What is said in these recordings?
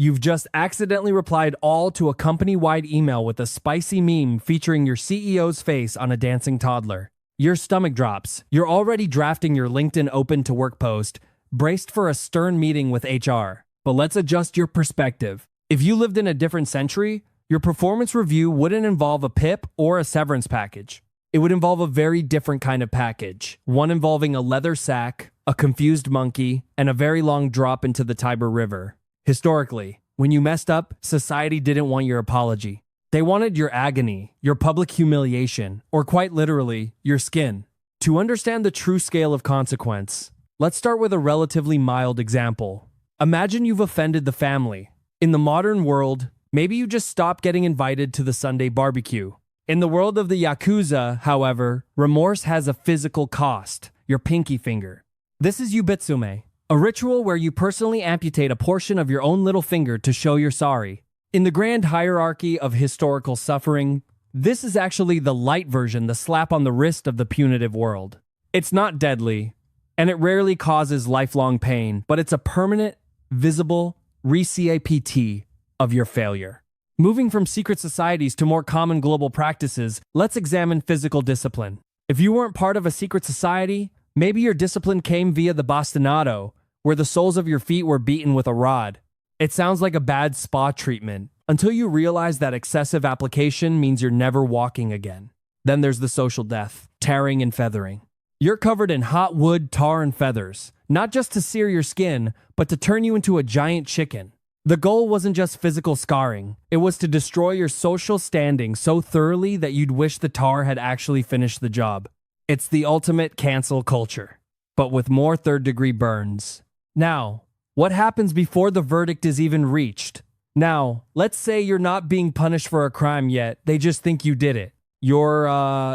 You've just accidentally replied all to a company-wide email with a spicy meme featuring your CEO's face on a dancing toddler. Your stomach drops. You're already drafting your LinkedIn open to work post, braced for a stern meeting with HR. But let's adjust your perspective. If you lived in a different century, your performance review wouldn't involve a PIP or a severance package. It would involve a very different kind of package, one involving a leather sack, a confused monkey, and a very long drop into the Tiber River. Historically, when you messed up, society didn't want your apology. They wanted your agony, your public humiliation, or quite literally, your skin. To understand the true scale of consequence, let's start with a relatively mild example. Imagine you've offended the family. In the modern world, maybe you just stopped getting invited to the Sunday barbecue. In the world of the Yakuza, however, remorse has a physical cost, your pinky finger. This is yubitsume, a ritual where you personally amputate a portion of your own little finger to show you're sorry. In the grand hierarchy of historical suffering, this is actually the light version, the slap on the wrist of the punitive world. It's not deadly, and it rarely causes lifelong pain, but it's a permanent, visible recapt of your failure. Moving from secret societies to more common global practices, let's examine physical discipline. If you weren't part of a secret society, maybe your discipline came via the bastonado, where the soles of your feet were beaten with a rod. It sounds like a bad spa treatment, until you realize that excessive application means you're never walking again. Then there's the social death, tearing and feathering. You're covered in hot wood, tar, and feathers, not just to sear your skin, but to turn you into a giant chicken. The goal wasn't just physical scarring, it was to destroy your social standing so thoroughly that you'd wish the tar had actually finished the job. It's the ultimate cancel culture, but with more third-degree burns. Now, what happens before the verdict is even reached? Now, let's say you're not being punished for a crime yet, they just think you did it. You're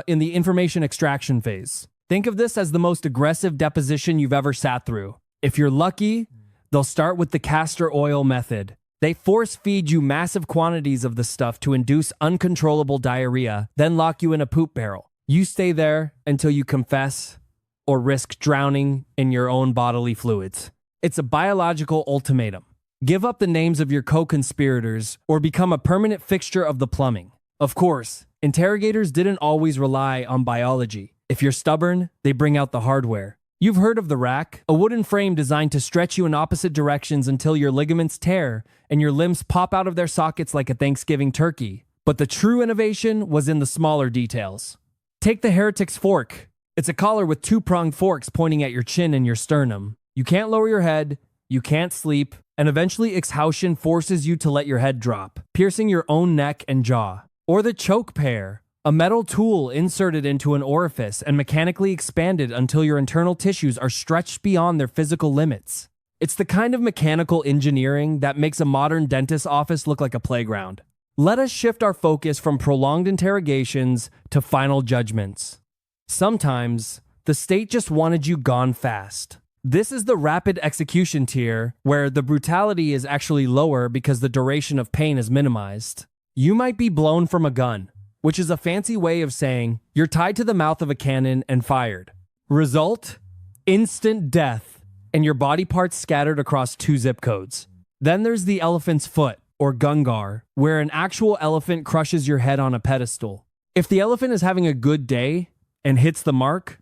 in the information extraction phase. Think of this as the most aggressive deposition you've ever sat through. If you're lucky, they'll start with the castor oil method. They force feed you massive quantities of the stuff to induce uncontrollable diarrhea, then lock you in a poop barrel. You stay there until you confess or risk drowning in your own bodily fluids. It's a biological ultimatum. Give up the names of your co-conspirators or become a permanent fixture of the plumbing. Of course, interrogators didn't always rely on biology. If you're stubborn, they bring out the hardware. You've heard of the rack, a wooden frame designed to stretch you in opposite directions until your ligaments tear and your limbs pop out of their sockets like a Thanksgiving turkey. But the true innovation was in the smaller details. Take the Heretic's fork. It's a collar with two-pronged forks pointing at your chin and your sternum. You can't lower your head, you can't sleep, and eventually exhaustion forces you to let your head drop, piercing your own neck and jaw. Or the choke pear, a metal tool inserted into an orifice and mechanically expanded until your internal tissues are stretched beyond their physical limits. It's the kind of mechanical engineering that makes a modern dentist's office look like a playground. Let us shift our focus from prolonged interrogations to final judgments. Sometimes, the state just wanted you gone fast. This is the rapid execution tier, where the brutality is actually lower because the duration of pain is minimized. You might be blown from a gun, which is a fancy way of saying you're tied to the mouth of a cannon and fired. Result? Instant death, and your body parts scattered across 2 zip codes. Then there's the elephant's foot, or gungar, where an actual elephant crushes your head on a pedestal. If the elephant is having a good day and hits the mark,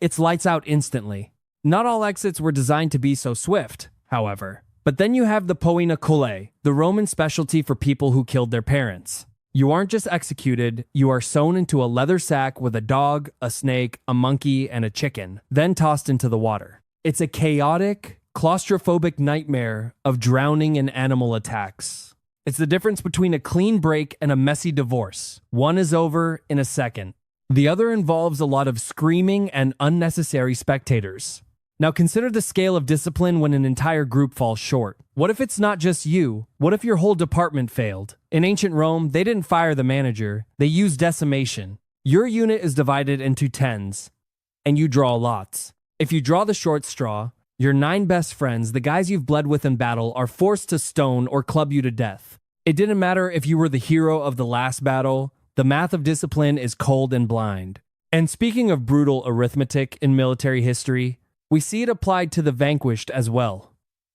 it's lights out instantly. Not all exits were designed to be so swift, however. But then you have the Poena Cullei, the Roman specialty for people who killed their parents. You aren't just executed, you are sewn into a leather sack with a dog, a snake, a monkey, and a chicken, then tossed into the water. It's a chaotic, claustrophobic nightmare of drowning and animal attacks. It's the difference between a clean break and a messy divorce. One is over in a second. The other involves a lot of screaming and unnecessary spectators. Now consider the scale of discipline when an entire group falls short. What if it's not just you? What if your whole department failed? In ancient Rome, they didn't fire the manager. They used decimation. Your unit is divided into tens, and you draw lots. If you draw the short straw, your 9 best friends, the guys you've bled with in battle, are forced to stone or club you to death. It didn't matter if you were the hero of the last battle. The math of discipline is cold and blind. And speaking of brutal arithmetic in military history, we see it applied to the vanquished as well.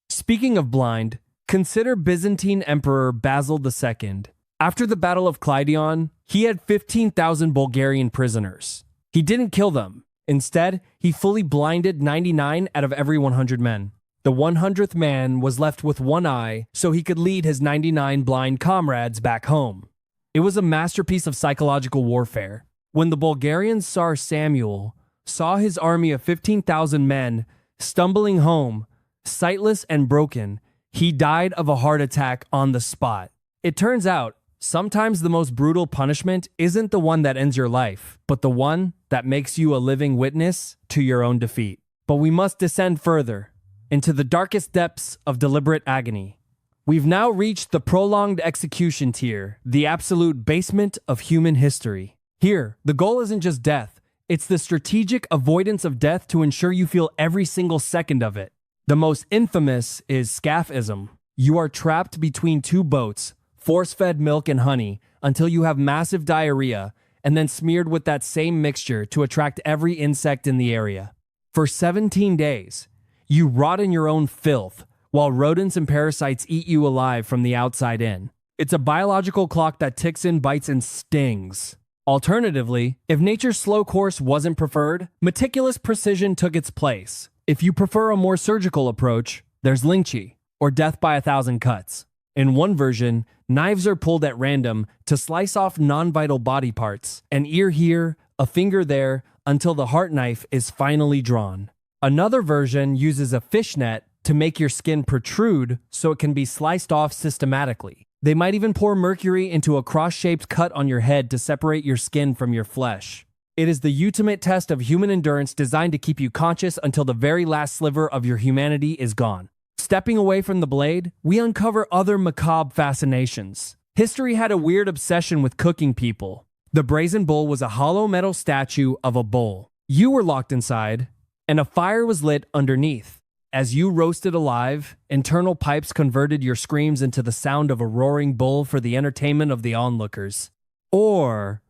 Speaking of blind, Consider Byzantine Emperor Basil II. After the Battle of Clydion, he had 15,000 Bulgarian prisoners. He didn't kill them. Instead, he fully blinded 99 out of every 100 men. The 100th man was left with one eye so he could lead his 99 blind comrades back home. It was a masterpiece of psychological warfare. When the Bulgarian Tsar Samuel saw his army of 15,000 men stumbling home, sightless and broken, he died of a heart attack on the spot. It turns out, sometimes the most brutal punishment isn't the one that ends your life, but the one that makes you a living witness to your own defeat. But we must descend further into the darkest depths of deliberate agony. We've now reached the prolonged execution tier, the absolute basement of human history. Here, the goal isn't just death, it's the strategic avoidance of death to ensure you feel every single second of it. The most infamous is Scaphism. You are trapped between two boats, force-fed milk and honey, until you have massive diarrhea, and then smeared with that same mixture to attract every insect in the area. For 17 days, you rot in your own filth, while rodents and parasites eat you alive from the outside in. It's a biological clock that ticks and bites and stings. Alternatively, if nature's slow course wasn't preferred, meticulous precision took its place. If you prefer a more surgical approach, there's lynchy, or death by 1,000 cuts. In one version, knives are pulled at random to slice off non-vital body parts, an ear here, a finger there, until the heart knife is finally drawn. Another version uses a fishnet to make your skin protrude so it can be sliced off systematically. They might even pour mercury into a cross-shaped cut on your head to separate your skin from your flesh. It is the ultimate test of human endurance designed to keep you conscious until the very last sliver of your humanity is gone. Stepping away from the blade, we uncover other macabre fascinations. History had a weird obsession with cooking people. The brazen bull was a hollow metal statue of a bull. You were locked inside, and a fire was lit underneath. As you roasted alive, internal pipes converted your screams into the sound of a roaring bull for the entertainment of the onlookers. Or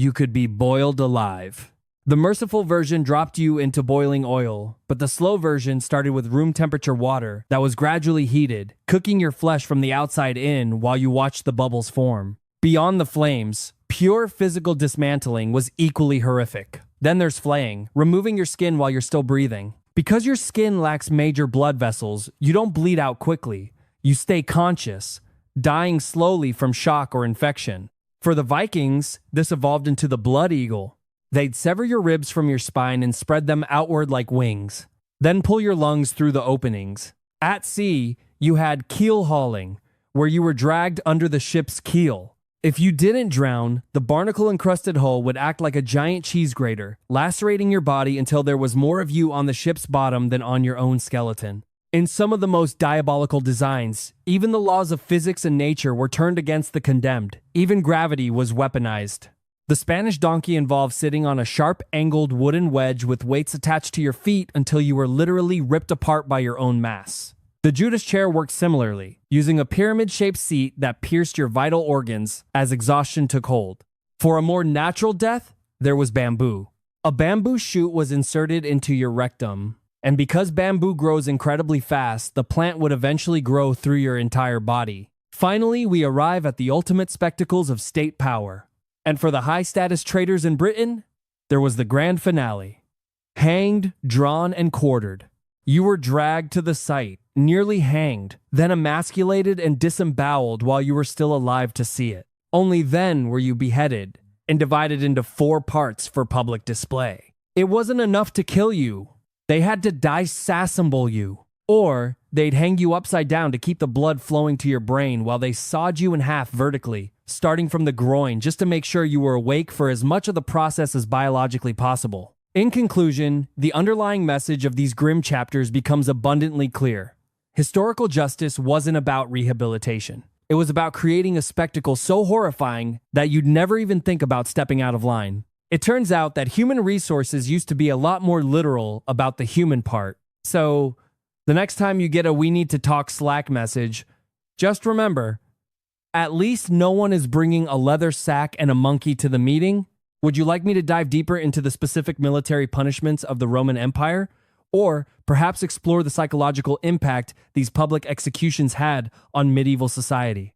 you could be boiled alive. The merciful version dropped you into boiling oil, but the slow version started with room temperature water that was gradually heated, cooking your flesh from the outside in while you watched the bubbles form. Beyond the flames, pure physical dismantling was equally horrific. Then there's flaying, removing your skin while you're still breathing. Because your skin lacks major blood vessels, you don't bleed out quickly. You stay conscious, dying slowly from shock or infection. For the Vikings, this evolved into the blood eagle. They'd sever your ribs from your spine and spread them outward like wings, then pull your lungs through the openings. At sea, you had keel hauling, where you were dragged under the ship's keel. If you didn't drown, the barnacle-encrusted hull would act like a giant cheese grater, lacerating your body until there was more of you on the ship's bottom than on your own skeleton. In some of the most diabolical designs, even the laws of physics and nature were turned against the condemned. Even gravity was weaponized. The Spanish donkey involved sitting on a sharp-angled wooden wedge with weights attached to your feet until you were literally ripped apart by your own mass. The Judas chair worked similarly, using a pyramid-shaped seat that pierced your vital organs as exhaustion took hold. For a more natural death, there was bamboo. A bamboo shoot was inserted into your rectum, and because bamboo grows incredibly fast, the plant would eventually grow through your entire body. Finally, we arrive at the ultimate spectacles of state power. And for the high-status traitors in Britain, there was the grand finale. Hanged, drawn, and quartered. You were dragged to the site, nearly hanged, then emasculated and disemboweled while you were still alive to see it. Only then were you beheaded and divided into 4 parts for public display. It wasn't enough to kill you. They had to disassemble you. Or they'd hang you upside down to keep the blood flowing to your brain while they sawed you in half vertically, starting from the groin just to make sure you were awake for as much of the process as biologically possible. In conclusion, the underlying message of these grim chapters becomes abundantly clear. Historical justice wasn't about rehabilitation. It was about creating a spectacle so horrifying that you'd never even think about stepping out of line. It turns out that human resources used to be a lot more literal about the human part. So, the next time you get a "we need to talk" Slack message, just remember, at least no one is bringing a leather sack and a monkey to the meeting. Would you like me to dive deeper into the specific military punishments of the Roman Empire? or perhaps explore the psychological impact these public executions had on medieval society.